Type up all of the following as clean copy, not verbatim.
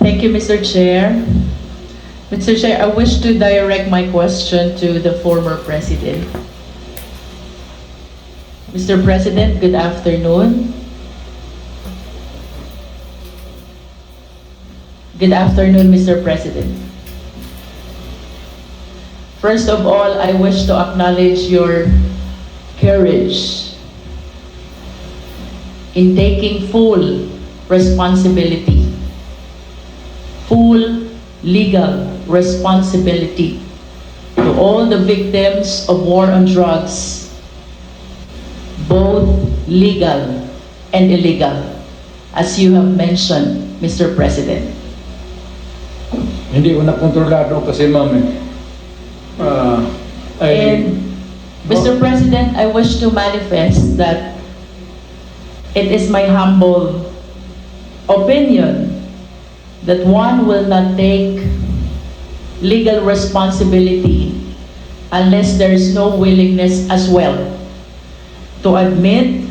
Thank you, Mr. Chair. Mr. Chair, I wish to direct my question to the former President. Mr. President, good afternoon. Good afternoon, Mr. President. First of all, I wish to acknowledge your courage in taking full responsibility, full legal responsibility to all the victims of war on drugs, both legal and illegal, as you have mentioned, Mr. President. Hindi ko na kontrolado kasi ma'am. And Mr. President, I wish to manifest that it is my humble opinion that one will not take legal responsibility unless there is no willingness as well to admit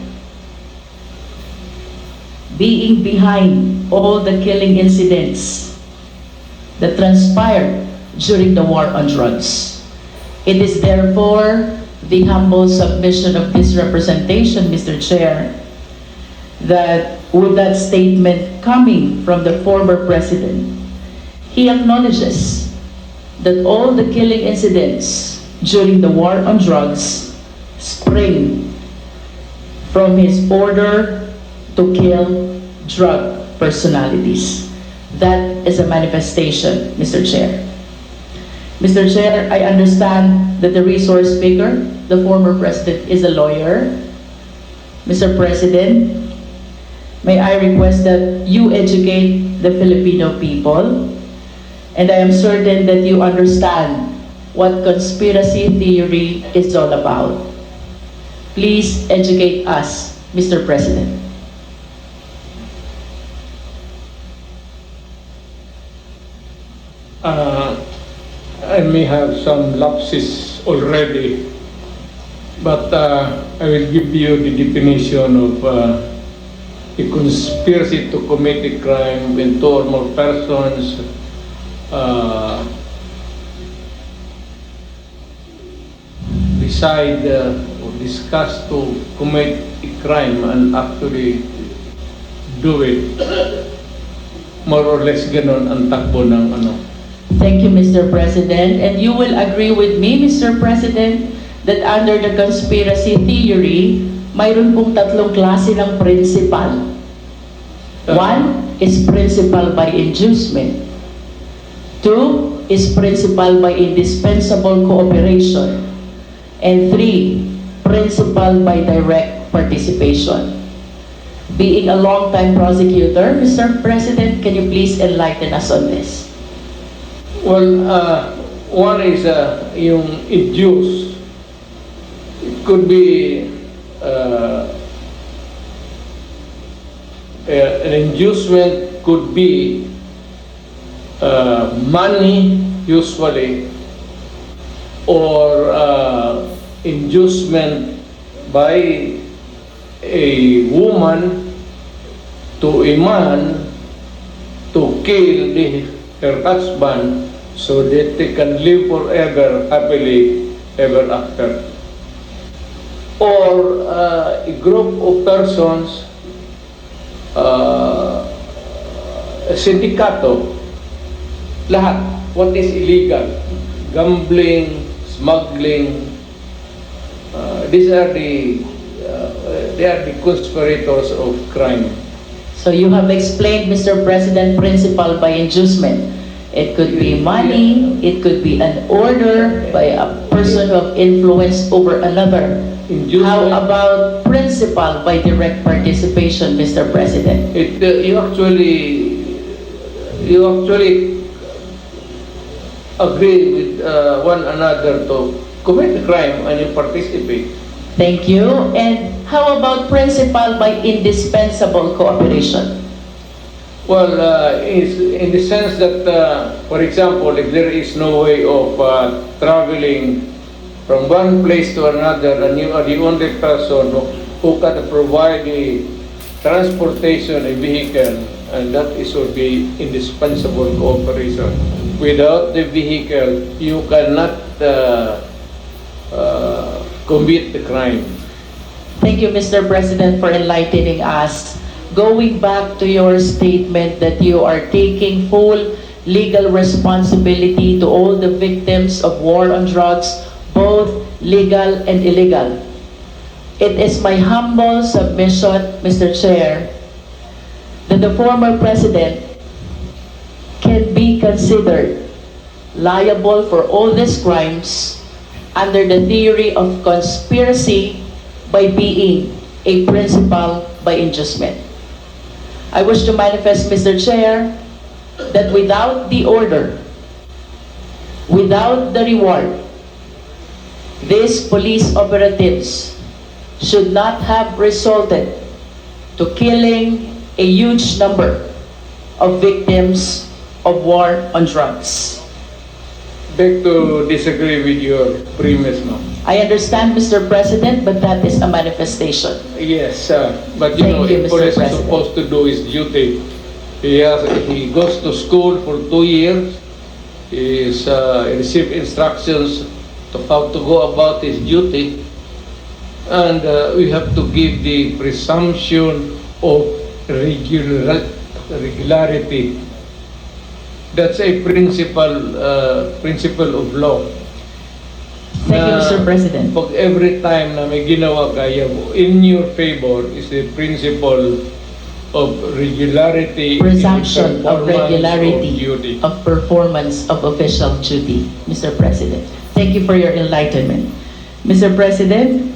being behind all the killing incidents that transpired during the war on drugs. It is therefore the humble submission of this representation, Mr. Chair, that with that statement coming from the former President, he acknowledges that all the killing incidents during the war on drugs spring from his order to kill drug personalities. That is a manifestation, Mr. Chair. Mr. Chair, I understand that the resource speaker, the former President, is a lawyer. Mr. President, may I request that you educate the Filipino people, and I am certain that you understand what conspiracy theory is all about. Please educate us, Mr. President. I may have some lapses already, but I will give you the definition of a conspiracy to commit a crime when two or more persons decide or discuss to commit a crime and actually do it. More or less ganon ang takbo ng ano. Thank you, Mr. President. And you will agree with me, Mr. President, that under the conspiracy theory, mayroon pong tatlong klase ng principal. One is principal by inducement. Two is principal by indispensable cooperation. And three, principal by direct participation. Being a long-time prosecutor, Mr. President, can you please enlighten us on this? Well, one is yung induce. It could be an inducement could be money usually, or inducement by a woman to a man to kill her husband so that they can live forever happily ever after. Or a group of persons, a sindikato, lahat, what is illegal, gambling, smuggling, these are they are the conspirators of crime. So you have explained, Mr. President, principal by inducement. It could be money, it could be an order by a person of influence over another. How about principal by direct participation, Mr. President? You actually agree with one another to commit a crime and you participate. Thank you. And how about principal by indispensable cooperation? Well, in the sense that, for example, if there is no way of traveling from one place to another, and you are the only person who can provide the transportation, a vehicle, and that is will be indispensable cooperation. Without the vehicle, you cannot commit the crime. Thank you, Mr. President, for enlightening us. Going back to your statement that you are taking full legal responsibility to all the victims of war on drugs, both legal and illegal. It is my humble submission, Mr. Chair, that the former president can be considered liable for all these crimes under the theory of conspiracy by being a principal by inducement. I wish to manifest, Mr. Chair, that without the order, without the reward, these police operatives should not have resulted to killing a huge number of victims of war on drugs. Beg to disagree with your premise, ma'am. I understand, Mr. President, but that is a manifestation. Yes, but Thank you, if Mr. police is President. supposed to do his duty. He goes to school for 2 years. He received instructions to how to go about his duty, and we have to give the presumption of regularity. That's a principle of law. Thank you, Na Mr. President. Pag every time na may ginawa kaya mo, in your favor is the principle of regularity, Presumption in of performance regularity of duty. of performance of official duty, Mr. President. Thank you for your enlightenment. Mr. President,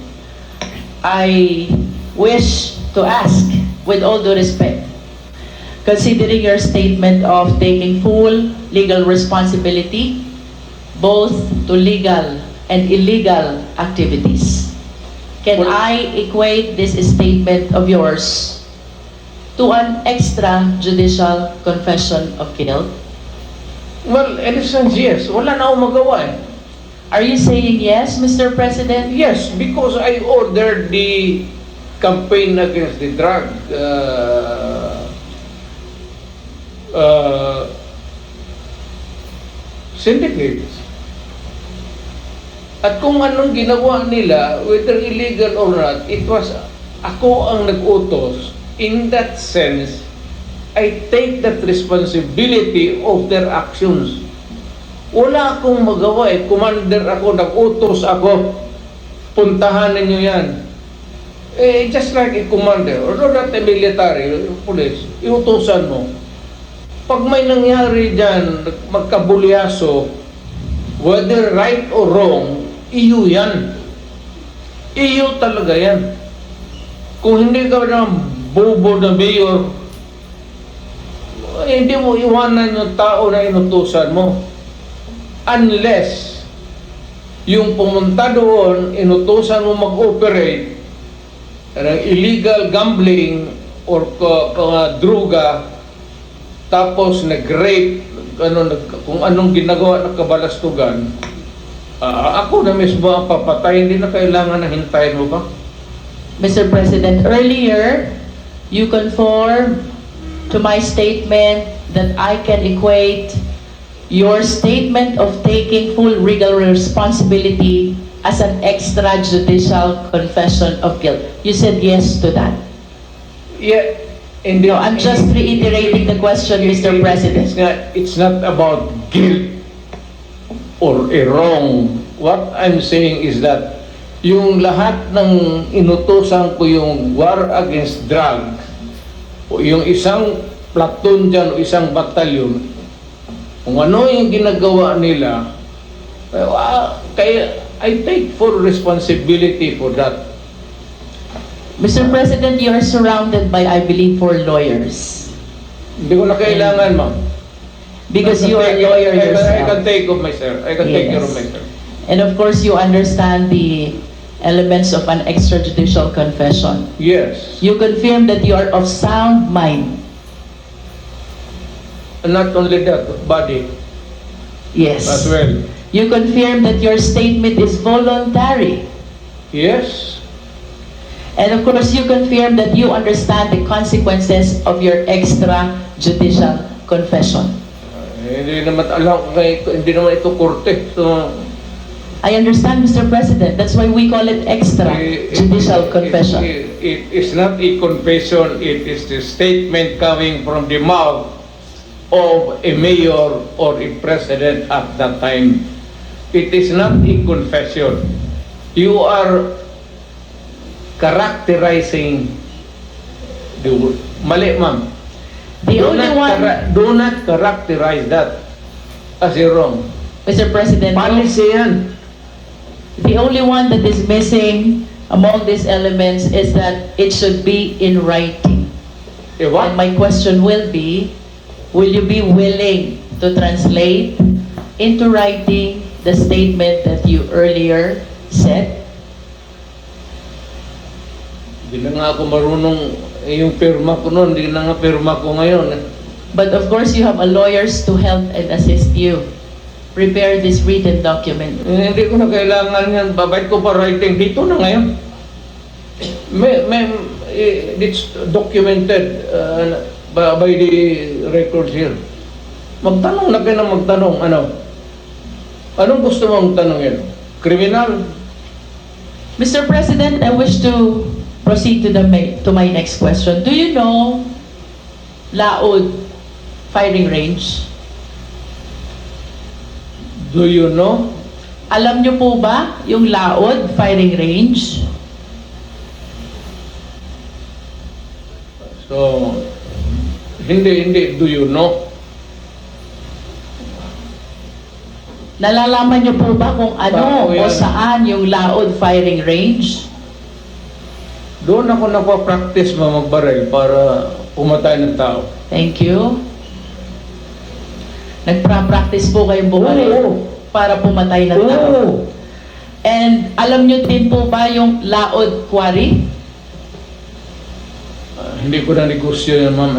I wish to ask, with all due respect, considering your statement of taking full legal responsibility, both to legal and illegal activities, can I equate this statement of yours to an extrajudicial confession of guilt? Well, in a sense, yes. Wala na akong magawa eh. Are you saying yes, Mr. President? Yes, because I ordered the campaign against the drug syndicates. At kung anong ginawa nila, whether illegal or not, it was ako ang nag-utos. In that sense, I take that responsibility of their actions. Wala akong magawa eh. Commander ako, nag-utos ako. Puntahan ninyo yan. Just like a commander, or not a military, police, iutosan mo. Pag may nangyari dyan, magkabulyaso, whether right or wrong, iyo yan. Iyo talaga yan. Kung hindi ka na bobo na mayor, hindi mo iwanan yung tao na inutusan mo. Unless yung pumunta doon, inutusan mo mag-operate ng illegal gambling or droga, tapos nag-rape, kung anong ginagawa ng kabalastugan, ako na mismo ang papatay, hindi na kailangan na hintayin mo ba? Mr. President, earlier, you conformed to my statement that I can equate your statement of taking full legal responsibility as an extrajudicial confession of guilt. You said yes to that. Yeah. No, I'm just reiterating the question, Mr. President. It's not about guilt or a wrong. What I'm saying is that yung lahat ng inutusan ko yung war against drugs, o yung isang platoon dyan o isang batalyon, kung ano yung ginagawa nila, kaya I take full responsibility for that. Mr. President, you are surrounded by, I believe, 4 lawyers. Hindi ko na kailangan, ma'am. Because you are a lawyer I can yourself. take of myself. I can take care of myself. And of course, you understand the elements of an extrajudicial confession. Yes. You confirm that you are of sound mind. And not only that, body Yes. as well. You confirm that your statement is voluntary. Yes. And of course, you confirm that you understand the consequences of your extrajudicial confession. Hindi naman alam, hindi naman ito korte. So, I understand, Mr. President. That's why we call it extrajudicial confession. It is not a confession, it is the statement coming from the mouth of a mayor or a president at that time. It is not a confession. You are characterizing the word. Mali, ma'am. The only one, Do not characterize that as a wrong. Mr. President, Policy yan. the only one that is missing among these elements is that it should be in writing. Eh, what? And my question will you be willing to translate into writing the statement that you earlier said? Hindi na nga ako marunong, yung pirma ko noon, hindi na nga pirma ko ngayon. But of course, you have a lawyers to help and assist you prepare this written document. Hindi ko na kailangan yan. Babait ko pa writing dito na ngayon. It's documented by the records here. Magtanong na kayo na magtanong. Ano? Anong gusto mong tanongin? Criminal? Mr. President, I wish to proceed to my next question. Do you know Laod firing range? Do you know? Alam niyo po ba yung Laod firing range? So, hindi. Do you know? Nalalaman niyo po ba kung ano Paano o yan? saan yung Laod firing range? Doon ako napapractice magbaril para pumatay ng tao. Thank you. Nagpa-practice po kayong bumaril Oo. para pumatay ng tao. Oo. And alam niyo din po ba yung Laod Quarry? Hindi ko na negosyo yan, ma'am.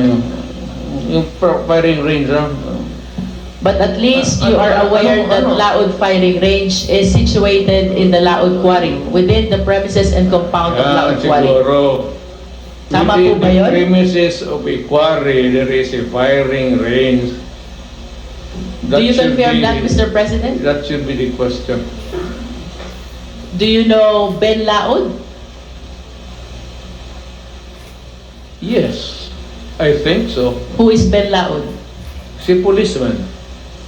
Yung firing range, But at least you are aware that Laod firing range is situated in the Laod Quarry, within the premises and compound of Laod Quarry. Siguro. Tama po Within ba the yun? premises of a quarry, there is a firing range. Do you confirm that, Mr. President? That should be the question. Do you know Ben Laod? Yes, I think so. Who is Ben Laod? Si policeman.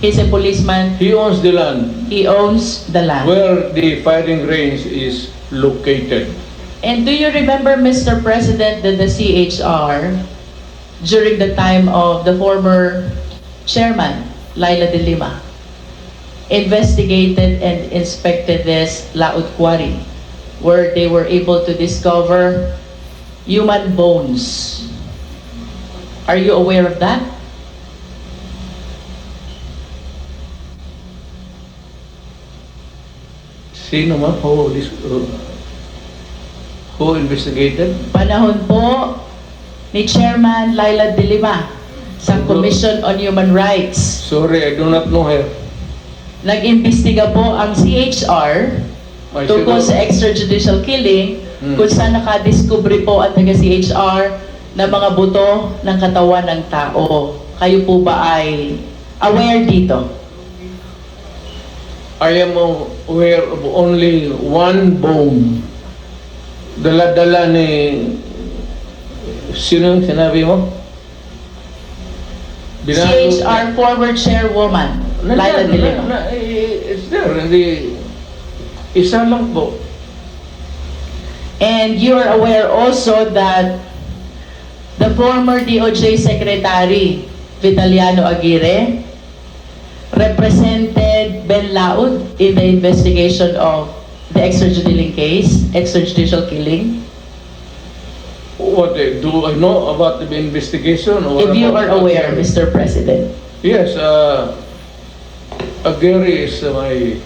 He's a policeman. He owns the land He owns the land. where the firing range is located. And do you remember, Mr. President, that the CHR, during the time of the former chairman, Laila de Lima, investigated and inspected this Laod Quarry, where they were able to discover human bones. Are you aware of that? Sino man? Who investigated? Panahon po ni Chairman Laila de Lima sa Commission on Human Rights. Sorry, I do not know her. Nag-imbestiga po ang CHR I tungkol should sa extrajudicial killing kung saan nakadiskubre po ang taga-CHR na mga buto ng katawan ng tao. Kayo po ba ay aware dito? I am aware of only one bone. Dala-dala ni... Sino yung sinabi mo? CHR former chairwoman, Laila de Lima. It's there. Hindi... Isa lang po. And you are aware also that the former DOJ Secretary, Vitaliano Aguirre, represented Ben Laod in the investigation of the extrajudicial killing. What do I know about the investigation? Or If you about are aware, Aguirre? Mr. President. Yes, Aguirre is my...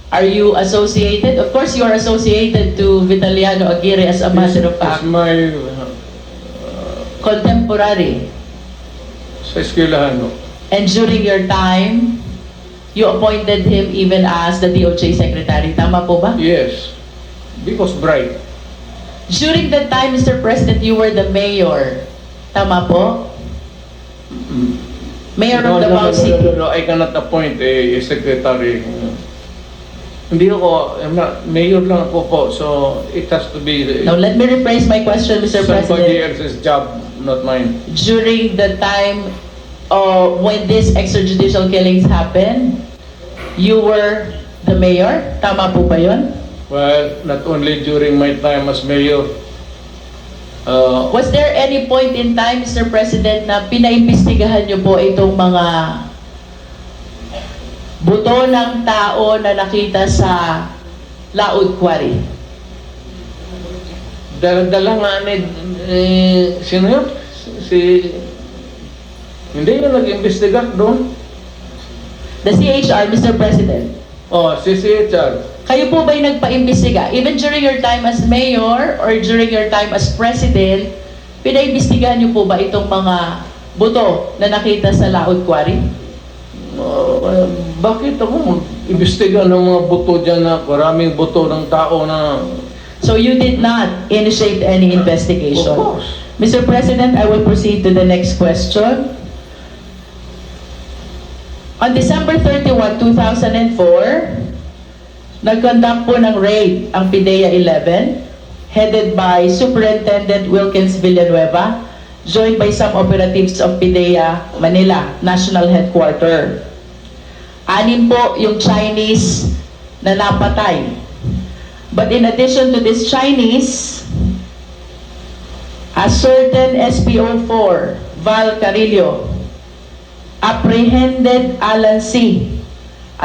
Are you associated? Of course, you are associated to Vitaliano Aguirre as a matter of is fact. my... Contemporary. Sa eskwelahan, no? And during your time, You appointed him even as the DOJ Secretary. Tama po ba? Yes, because bribe. During that time, Mr. President, you were the mayor. Tama po? Mayor of Davao City. No, I cannot appoint a secretary. Hindi ako, mayor lang ako po, so it has to be Now, let me rephrase my question, Mr. somebody President. else's job, not mine. During the time when these extrajudicial killings happened, you were the mayor? Tama po ba yun? Well, not only during my time as mayor, Was there any point in time, Mr. President, na pinaimbestigahan niyo po itong mga buto ng tao na nakita sa Laod Quarry? dala nga sino yun? Hindi yun nag-imbestigat doon. The CHR, Mr. President. Oh, si CHR. Kayo po ba'y nagpa-imbestiga? Even during your time as mayor or during your time as president, pinaimbestigahan niyo po ba itong mga buto na nakita sa Laod Quarry? Bakit ako imbestiga ng mga buto dyan na maraming buto ng tao na... So you did not initiate any investigation? Of course. Mr. President, I will proceed to the next question. On December 31, 2004, nag-conduct po ng raid ang PIDEA 11, headed by Superintendent Wilkins Villanueva, joined by some operatives of PIDEA Manila, National Headquarter. 6 po yung Chinese na napatay. But in addition to this Chinese, a certain SPO4, Val Carillo, apprehended Alan C.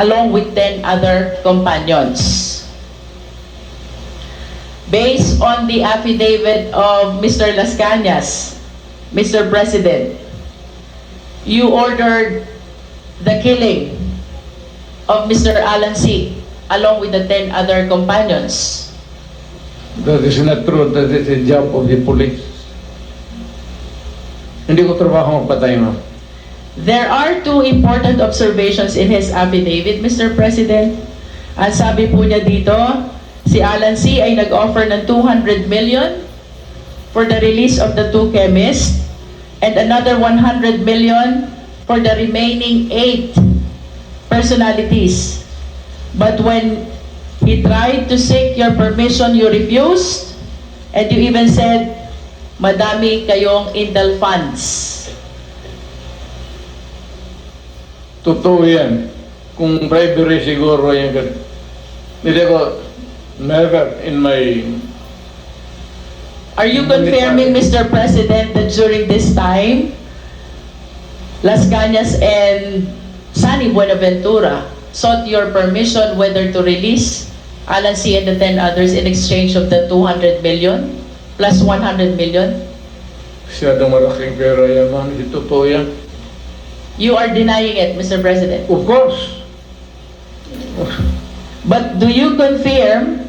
along with 10 other companions. Based on the affidavit of Mr. Las Cañas, Mr. President, you ordered the killing of Mr. Alan C. along with the 10 other companions. That is not true. That is the job of the police. Hindi ko trabaho magpatay mo. There are 2 important observations in his affidavit, Mr. President. Ang sabi po niya dito, si Alan C. ay nag-offer ng 200 million for the release of the 2 chemists and another 100 million for the remaining 8 personalities. But when he tried to seek your permission, you refused, and you even said, madami kayong Intel funds. Totoo yan. Kung bribery siguro yan. Hindi ko, never in my... Are you confirming, Mr. President, that during this time, Las Cañas and Sunny Buenaventura sought your permission whether to release Alan C. and the 10 others in exchange of the 200 million plus 100 million? Siyadong malaking pera yan, man. Hindi totoo yan. You are denying it, Mr. President. Of course. But do you confirm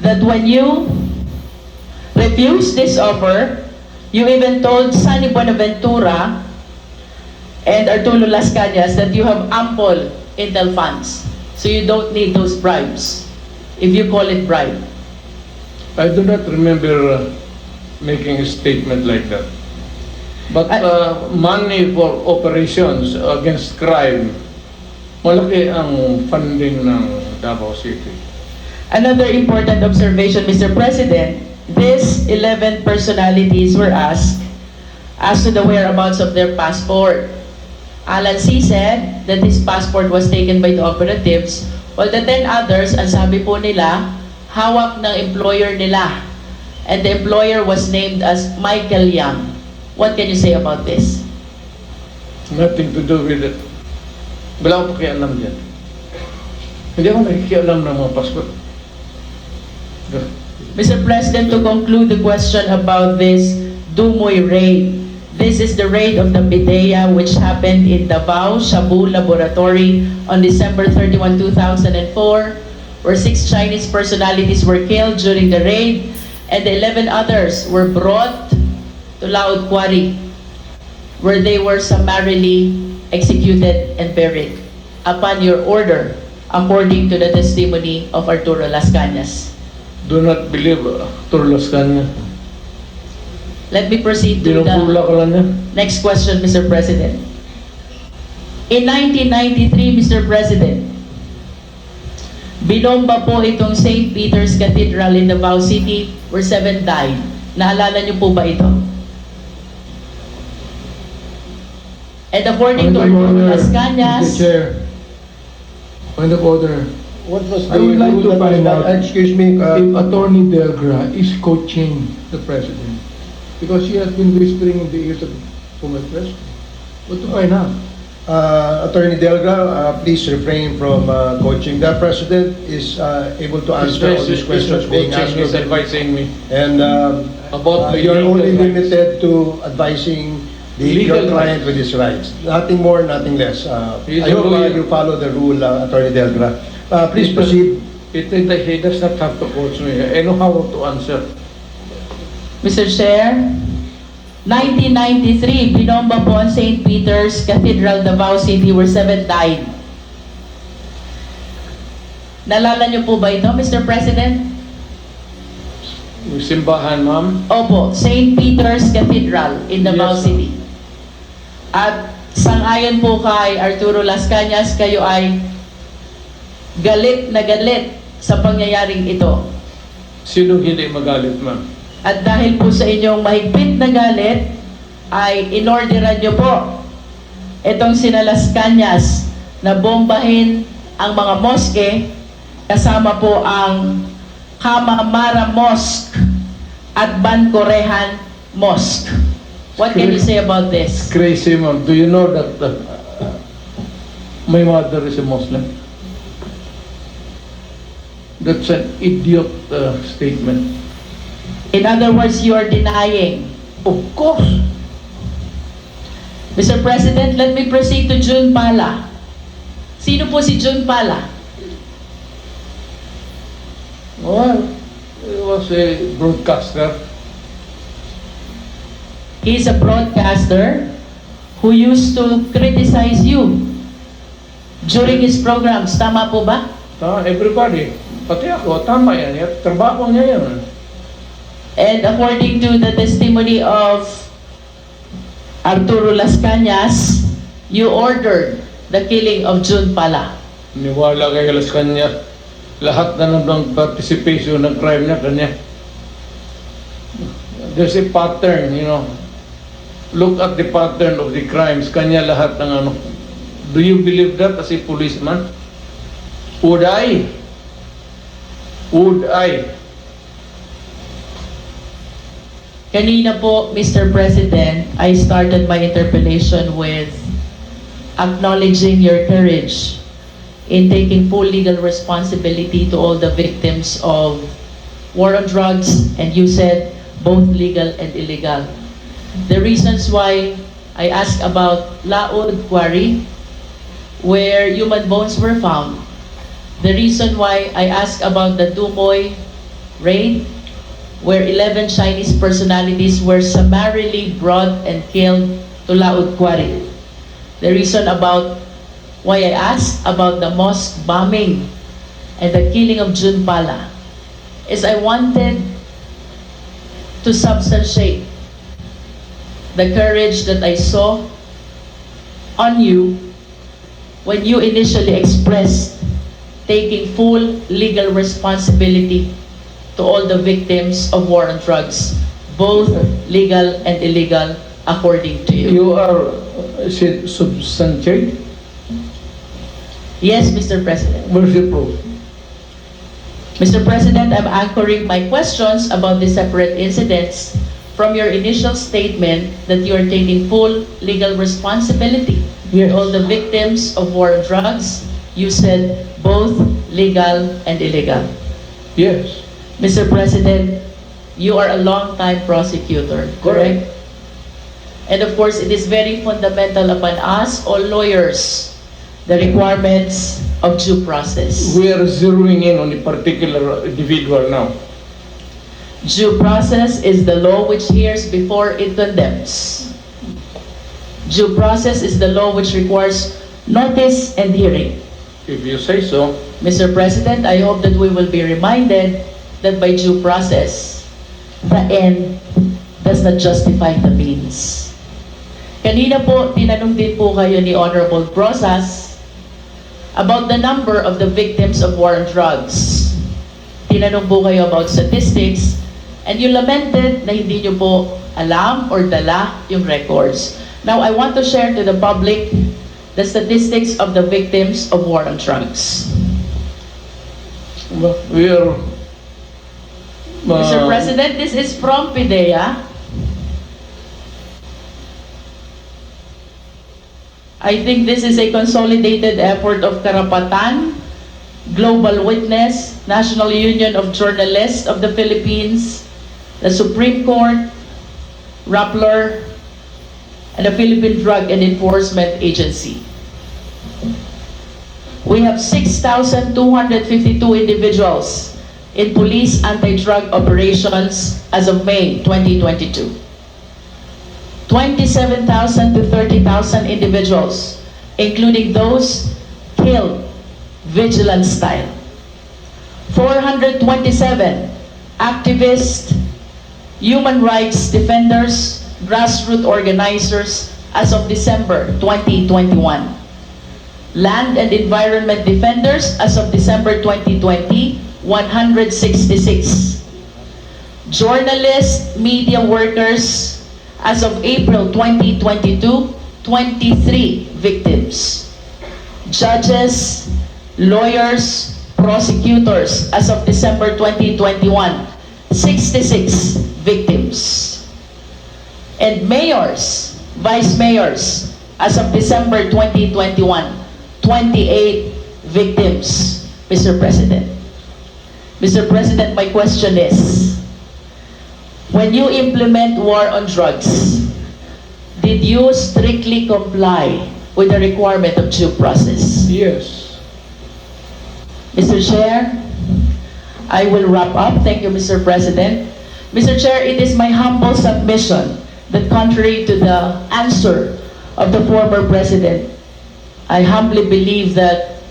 that when you refused this offer, you even told Sunny Buenaventura and Arturo Las Cañas that you have ample Intel funds, so you don't need those bribes, if you call it bribe? I do not remember making a statement like that. But money for operations against crime, malaki ang funding ng Davao City. Another important observation, Mr. President, these 11 personalities were asked as to the whereabouts of their passport. Alan C. said that his passport was taken by the operatives, while the 10 others, ang sabi po nila, hawak ng employer nila. And the employer was named as Michael Yang. What can you say about this? Nothing to do with it. Wala akong pakialam dyan. Hindi ako nakikialam ng mga passport. Mr. President, to conclude the question about this Dumoy raid, this is the raid of the PIDEA which happened in Davao Shabu Laboratory on December 31, 2004, where 6 Chinese personalities were killed during the raid and the 11 others were brought to Laod Quarry, where they were summarily executed and buried. upon your order according to the testimony of Arturo Las Cañas? Do not believe Turlos Kanya. Let me proceed to Pinupula the ka lang niya. next question, Mr. President. In 1993, Mr. President, binomba po itong St. Peter's Cathedral in Davao City where 7 died. Naalala niyo po ba ito? And according to Arturo Las Mr. Cañas, Chair, point of order. What was I would like to find out Excuse me, if Attorney Delgra is coaching the President. Because she has been whispering in the ears of former President. What to find out? Attorney Delga, please refrain from coaching. The President is able to answer all these questions being asked He's of him. advising me. And About the you're only legal rights. limited to advising Legal your client with his rights. Nothing more, nothing less. He's I a hope lawyer. you follow the rule, Attorney Delgra. Please proceed. He does not have to coach me. I know how to answer. Mr. Chair, 1993, binomba po ang St. Peter's Cathedral, Davao City where 7 died. Nalala niyo po ba ito, Mr. President? Yung simbahan, ma'am. Opo, St. Peter's Cathedral in Davao Yes, City. At sangayon po kay Arturo Las Cañas, kayo ay galit na galit sa pangyayaring ito. Sino hindi magalit, ma'am? At dahil po sa inyong mahigpit na galit, ay inorderan niyo po itong sina Las Cañas na bombahin ang mga moske kasama po ang Kamamara Mosque at Bancorehan Mosque. What can you say about this? Crazy, ma'am. Do you know that my mother is a Muslim? That's an idiot statement. In other words, you are denying. Of course. Mr. President, let me proceed to June Pala. Sino po si June Pala? Well, he was a broadcaster. He is a broadcaster who used to criticize you during his programs. Tama po ba? Everybody. Pati ako, tama yan. Trabaho niya yan. And according to the testimony of Arturo Las Cañas, you ordered the killing of June Pala. Niwala kay Las Cañas. Lahat na ng participation ng crime niya, kanya. There's a pattern, you know. Look at the pattern of the crimes. Kanya lahat ng ano. Do you believe that as a policeman? Would I? Would I? Kanina po, Mr. President, I started my interpellation with acknowledging your courage in taking full legal responsibility to all the victims of war on drugs, and you said both legal and illegal. The reasons why I asked about Laod Quarry, where human bones were found. The reason why I asked about the Dumoy raid, where 11 Chinese personalities were summarily brought and killed to Laod Quarry. The reason about why I asked about the mosque bombing and the killing of June Pala is I wanted to substantiate the courage that I saw on you when you initially expressed taking full legal responsibility to all the victims of war on drugs, both legal and illegal, according to you. You are substantiate? Yes, Mr. President. Where's the proof? Mr. President, I'm anchoring my questions about the separate incidents from your initial statement that you are taking full legal responsibility. Yes. All the victims of war on drugs, you said both legal and illegal. Yes. Mr. President, you are a long-time prosecutor, correct? And of course, it is very fundamental upon us, all lawyers, the requirements of due process. We are zeroing in on a particular individual now. Due process is the law which hears before it condemns. Due process is the law which requires notice and hearing. If you say so. Mr. President, I hope that we will be reminded that by due process, the end does not justify the means. Kanina po, tinanong din po kayo ni Honorable Brosas about the number of the victims of war on drugs. Tinanong po kayo about statistics, and you lamented na hindi nyo po alam or dala yung records. Now, I want to share to the public the statistics of the victims of war on drugs. We are... Mr. President, this is from PIDEA. I think this is a consolidated effort of Karapatan, Global Witness, National Union of Journalists of the Philippines, the Supreme Court, Rappler, and the Philippine Drug and Enforcement Agency. We have 6,252 individuals in police anti-drug operations as of May 2022. 27,000 to 30,000 individuals, including those killed vigilant style. 427 activists, human rights defenders, grassroots organizers as of December 2021. Land and environment defenders as of December 2020, 166. Journalists, media workers as of April 2022, 23 victims. Judges, lawyers, prosecutors as of December 2021, 66 victims. And mayors, vice mayors as of December 2021, 28 victims, Mr. President. Mr. President, my question is, when you implement war on drugs, did you strictly comply with the requirement of due process? Yes. Mr. Chair, I will wrap up. Thank you, Mr. President. Mr. Chair, it is my humble submission that contrary to the answer of the former President, I humbly believe that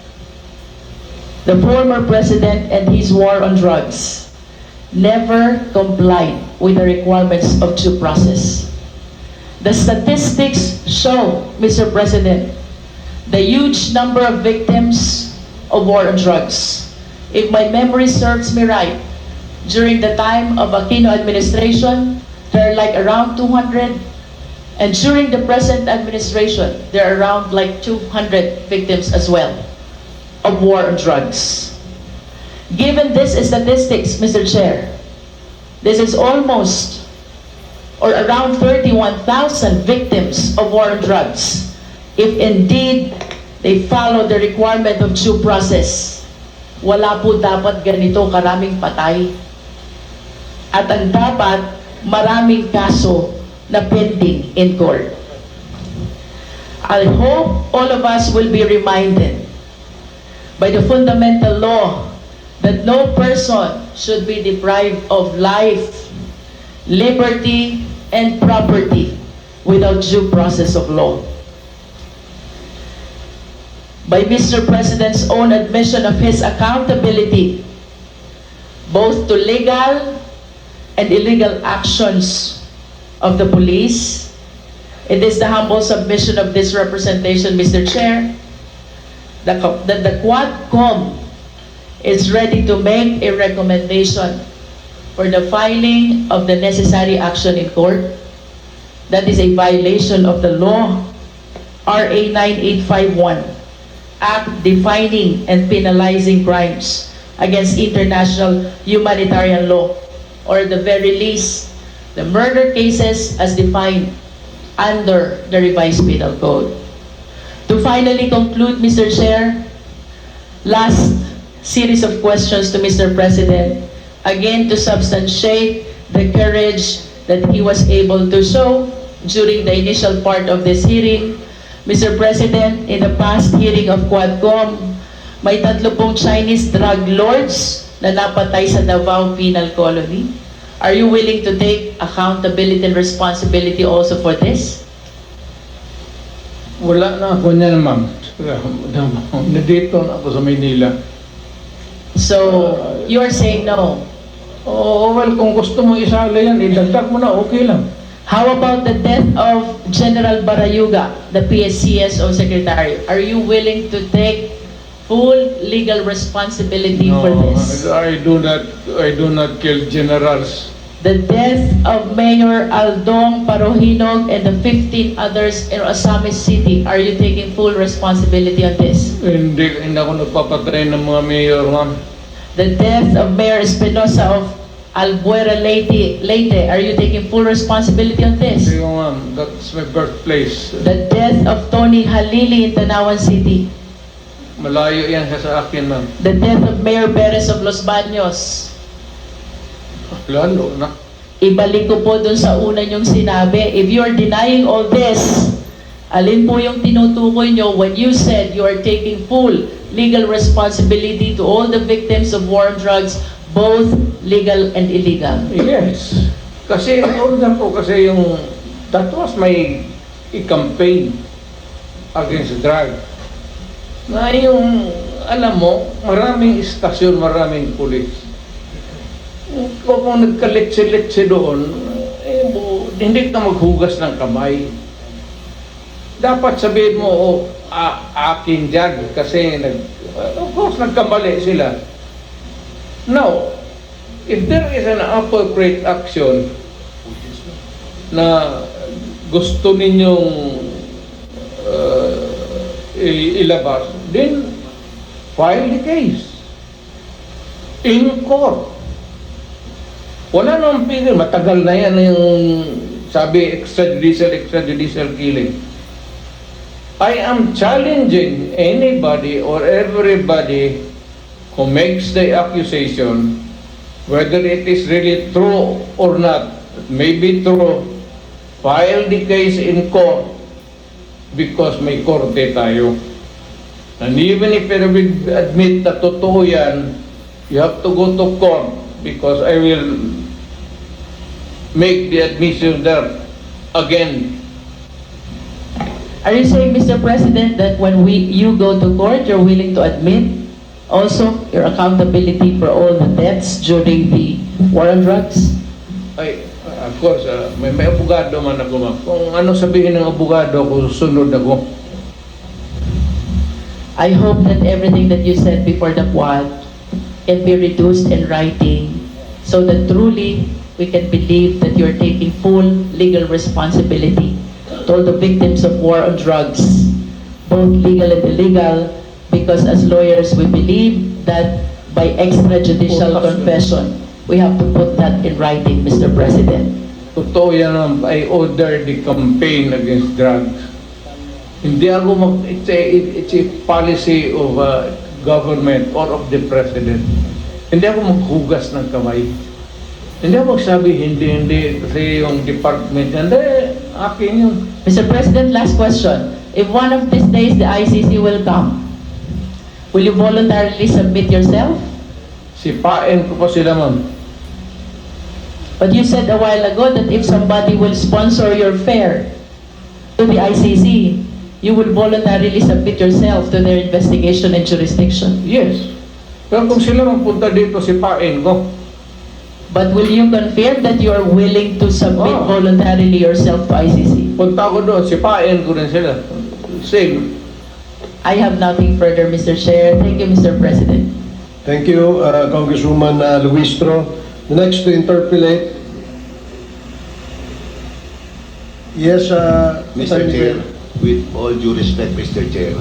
the former President and his war on drugs never complied with the requirements of due process. The statistics show, Mr. President, the huge number of victims of war on drugs. If my memory serves me right, during the time of Aquino administration, there are like around 200, and during the present administration, there are around like 200 victims as well of war on drugs. Given this statistics, Mr. Chair, this is almost or around 31,000 victims of war on drugs, if indeed they follow the requirement of due process. Wala po dapat ganito karaming patay. At ang dapat, maraming kaso na pending in court. I hope all of us will be reminded by the fundamental law that no person should be deprived of life, liberty, and property without due process of law. By Mr. President's own admission of his accountability, both to legal and illegal actions of the police, it is the humble submission of this representation, Mr. Chair, that the Quadcom is ready to make a recommendation for the filing of the necessary action in court. That is a violation of the law, RA 9851, Act defining and penalizing crimes against international humanitarian law, or at the very least, the murder cases as defined under the revised penal code. To finally conclude, Mr. Chair, last series of questions to Mr. President, again to substantiate the courage that he was able to show during the initial part of this hearing. Mr. President, in the past hearing of Quadcom, may 3 Chinese drug lords na napatay sa Davao Penal Colony. Are you willing to take accountability and responsibility also for this? Wala na ako niyan, ma'am. Nandito na ako sa Maynila. So, you are saying no. Oh, well, kung gusto mo isali yan, idagdag mo na, okay lang. How about the death of General Barayuga, the PSCSO secretary? Are you willing to take full legal responsibility for this? I do not kill generals. The death of Mayor Aldong Parohinog and the 15 others in Osamis City, are you taking full responsibility on this? Hindi ako nagpapatay ng mga mayor, ma'am. The death of Mayor Espinosa of Albuera Leyte, are you taking full responsibility on this? Sige, ma'am, that's my birthplace. The death of Tony Halili in Tanawan City. Malayo yan sa akin, ma'am. The death of Mayor Perez of Los Baños. Lalo na. Ibalik ko po dun sa una niyong sinabi. If you are denying all this, alin po yung tinutukoy nyo when you said you are taking full legal responsibility to all the victims of war on drugs, both legal and illegal? Yes. Kasi, una po kasi that was my campaign against drug. Na alam mo, maraming istasyon, maraming pulis. Kung nagkaletse-letse doon, hindi ka maghugas ng kamay. Dapat sabihin mo, akin dyan, kasi of course, nagkamali sila. Now, if there is an appropriate action na gusto ninyong ilabas, then file the case in court. Wala nang pigil, matagal na yan yung sabi extrajudicial killing. I am challenging anybody or everybody who makes the accusation, whether it is really true or not, maybe true, file the case in court because may korte tayo. And even if you will admit na totoo yan, you have to go to court because I will make the admission there again. Are you saying, Mr. President, that when you go to court, you're willing to admit also your accountability for all the deaths during the war on drugs? Ay, of course, may abogado man ako, ma'am. Kung ano sabihin ng abogado ko, sunod ako. I hope that everything that you said before the quad can be reduced in writing so that truly we can believe that you're taking full legal responsibility to all the victims of war on drugs, both legal and illegal, because as lawyers we believe that by extrajudicial confession, we have to put that in writing, Mr. President. Totoo yan, ma'am. I order the campaign against drugs. Hindi ako it's a policy of government or of the president. Hindi ako maghugas ng kamay. Hindi ako magsabi hindi kasi yung department, hindi, akin yun. Mr. President, last question. If one of these days the ICC will come, will you voluntarily submit yourself? Sipain ko pa sila, ma'am. But you said a while ago that if somebody will sponsor your fare to the ICC, you will voluntarily submit yourself to their investigation and jurisdiction. Yes. Pero kung sila magpunta dito, sipain ko. But will you confirm that you are willing to submit Oh. voluntarily yourself to ICC? Punta ko doon, sipain ko rin sila. Same. I have nothing further, Mr. Chair. Thank you, Mr. President. Thank you, Congresswoman Luistro. The next to interpolate. Yes, Mr. Chair, with all due respect, Mr. Chair,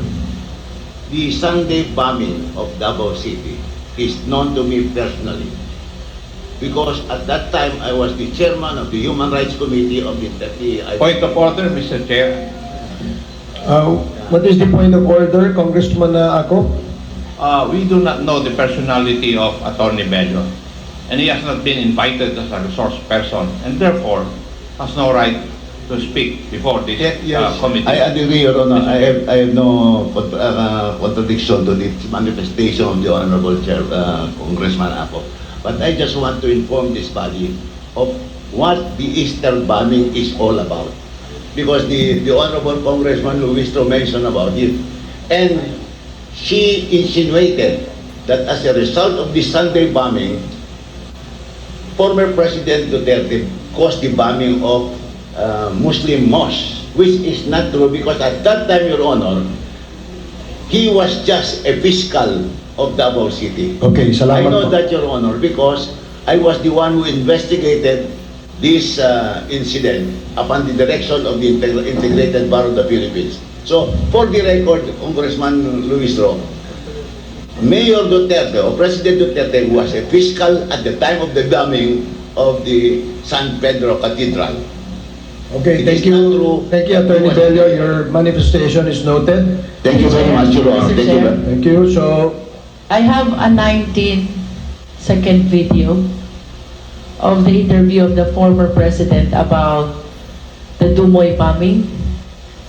the Sunday bombing of Davao City is known to me personally because at that time I was the chairman of the Human Rights Committee of the Point of order, Mr. Chair. What is the point of order, Congressman Ako? We do not know the personality of Attorney Bello, and he has not been invited as a resource person, and therefore has no right to speak before this committee. I agree, Your Honor. I have no contradiction to this manifestation of the Honorable Chair, Congressman Ako. But I just want to inform this body of what the Easter bombing is all about. Because the Honorable Congressman Luistro mentioned about it. And she insinuated that as a result of the Sunday bombing, former President Duterte caused the bombing of Muslim mosques, which is not true because at that time, Your Honor, he was just a fiscal of Davao City. Okay, I salamat know po. that, Your Honor, because I was the one who investigated this incident upon the direction of the Integrated Bar of the Philippines. So, for the record, Congressman Luis Ro, Mayor Duterte or President Duterte was a fiscal at the time of the bombing of the San Pedro Cathedral. Okay, It thank is not you. true. Thank you, Attorney Bello. Your manifestation is noted. Thank you very much, Your Honor. Mr. Thank you. Chair. Thank you. So, I have a 19-second video of the interview of the former president about the Dumoy bombing.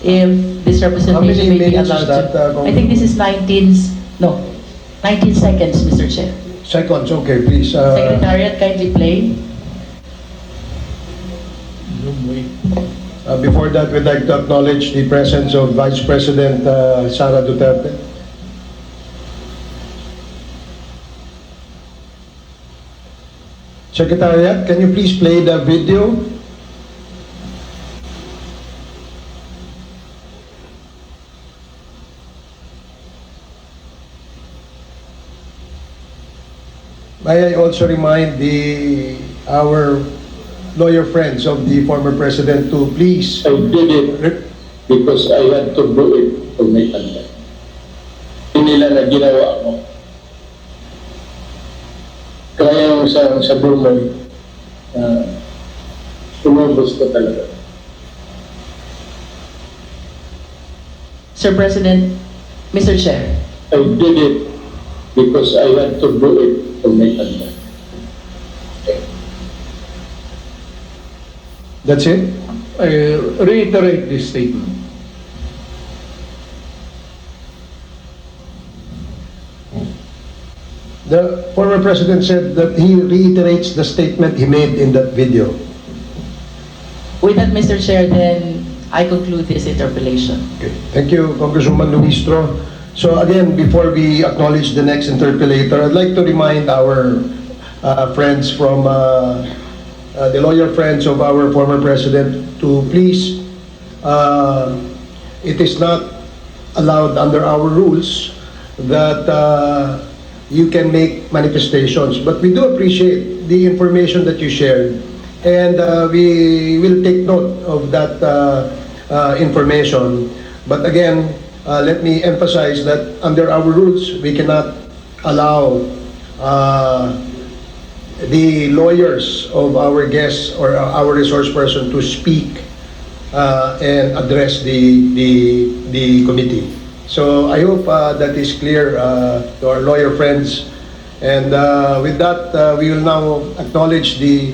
If this representation may be minutes is allowed that, to. I think this is 19 seconds, Mr. Chair. seconds, okay, please. Secretariat, kindly play. Before that, we'd like to acknowledge the presence of Vice President Sara Duterte. Secretariat, can you please play the video? May I also remind our lawyer friends of the former president to please I did it because I had to do it to make contact. Hindi nila na ginawa mo. Kaya yung sa Brumoy, umubos ko talaga. Sir President, Mr. Chair. I did it because I had to do it to make contact. That's it? I reiterate this statement. The former president said that he reiterates the statement he made in that video. With that, Mr. Chair, then I conclude this interpellation. Okay. Thank you, Congresswoman Luistro. So again, before we acknowledge the next interpellator, I'd like to remind our friends from the lawyer friends of our former president to please, it is not allowed under our rules that you can make manifestations, but we do appreciate the information that you shared, and we will take note of that information. But again, let me emphasize that under our rules, we cannot allow the lawyers of our guests or our resource person to speak and address the committee. So I hope that is clear to our lawyer friends. And with that, we will now acknowledge the